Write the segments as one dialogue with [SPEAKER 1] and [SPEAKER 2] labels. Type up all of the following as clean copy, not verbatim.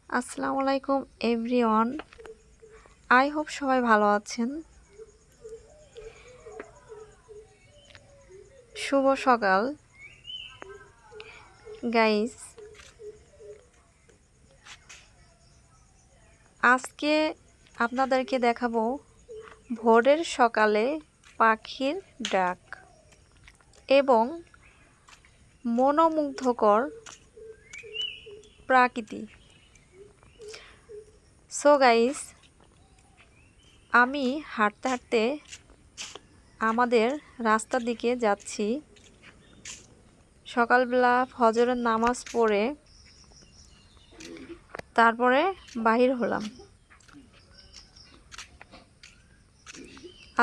[SPEAKER 1] আসসালামু আলাইকুম everyone. I hope সবাই ভালো আছেন। শুভ সকাল গাইস। আজকে আপনাদেরকে দেখাবো ভোরের সকালে পাখির ডাক এবং মনোমুগ্ধকর প্রাকৃতি। সো গাইস, আমি হাঁটতে হাঁটতে আমাদের রাস্তার দিকে যাচ্ছি। সকালবেলা ফজরের নামাজ পড়ে তারপরে বাহির হলাম।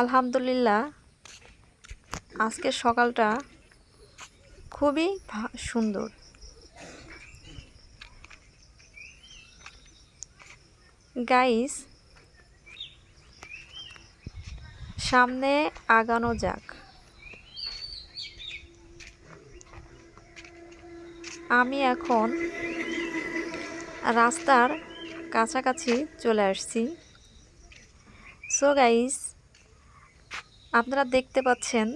[SPEAKER 1] আলহামদুলিল্লাহ, আজকের সকালটা খুবই সুন্দর। গাইস, সামনে আগানো যাক। আমি এখন রাস্তার কাছাকাছি চলে আসছি। সো গাইস, আপনারা দেখতে পাচ্ছেন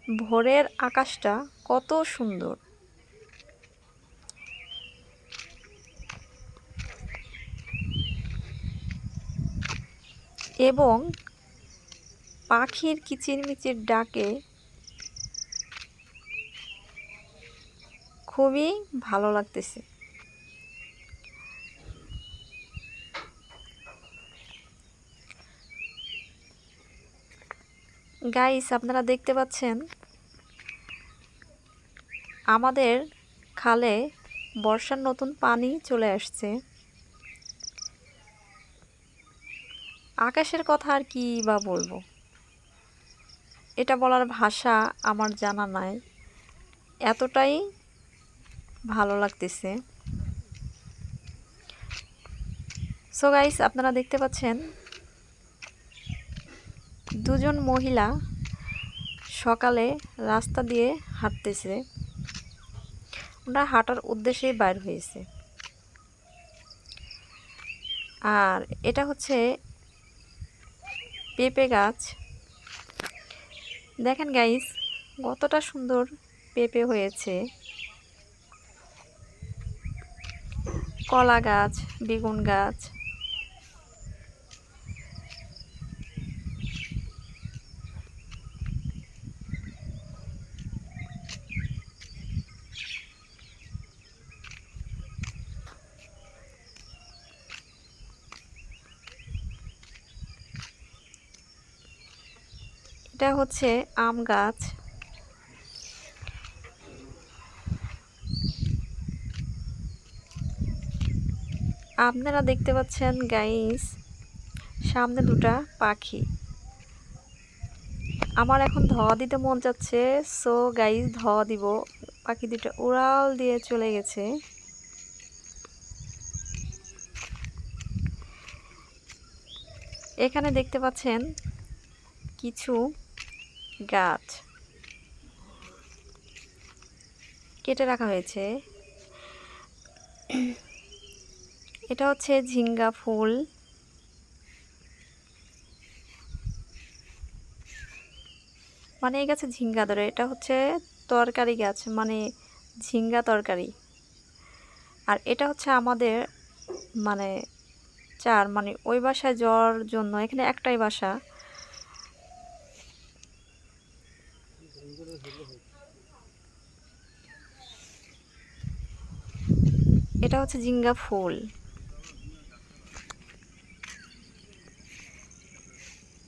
[SPEAKER 1] ভোরের আকাশটা কত সুন্দর। এবং পাখির কিচিরমিচির ডাকে খুবই ভালো লাগতেছে। গাইস, আপনারা দেখতে পাচ্ছেন আমাদের খালে বর্ষার নতুন পানি চলে আসছে। আকাশের কথা আর কি বা বলবো, এটা বলার ভাষা আমার জানা নাই, এতটাই ভালো লাগতেছে। সো গাইস, আপনারা দেখতে পাচ্ছেন দুজন মহিলা সকালে রাস্তা দিয়ে হাঁটতেছে। ওরা হাঁটার উদ্দেশ্যে বাইর হয়েছে। আর এটা হচ্ছে পেঁপে গাছ। দেখেন গাইস, কতটা সুন্দর পেঁপে হয়েছে। কলা গাছ, বেগুন গাছ। এটা হচ্ছে আম গাছ। আপনারা দেখতে পাচ্ছেন গাইস, সামনে দুটা পাখি। আমার এখন ধোয়া দিতে মন যাচ্ছে। সো গাইস, ধোয়া দিব। পাখি দুটা উড়াল দিয়ে চলে গেছে। এখানে দেখতে পাচ্ছেন কিছু গাছ কেটে রাখা হয়েছে। এটা হচ্ছে ঝিঙ্গা ফুল। মানে এই গাছে ঝিঙ্গা ধরে। এটা হচ্ছে তরকারি গাছ, মানে ঝিঙ্গা তরকারি। আর এটা হচ্ছে আমাদের মানে চার, মানে ওই বাসায় যাওয়ার জন্য এখানে একটাই বাসা। এটা হচ্ছে ঝিঙ্গা ফুল।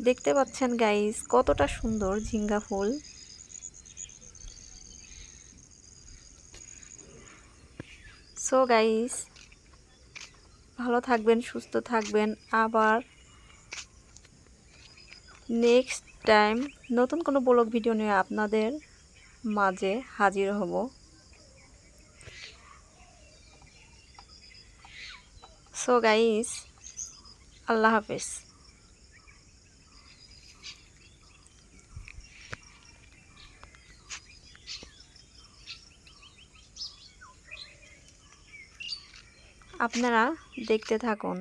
[SPEAKER 1] দেখতে পাচ্ছেন গাইস, কতটা সুন্দর ঝিঙ্গা ফুল। সো গাইস, ভালো থাকবেন, সুস্থ থাকবেন। আবার নেক্সট টাইম নতুন কোনো ব্লগ ভিডিও নিয়ে আপনাদের মাঝে হাজির হব। সো গাইস, আল্লাহ হাফেজ। আপনারা দেখতে থাকুন।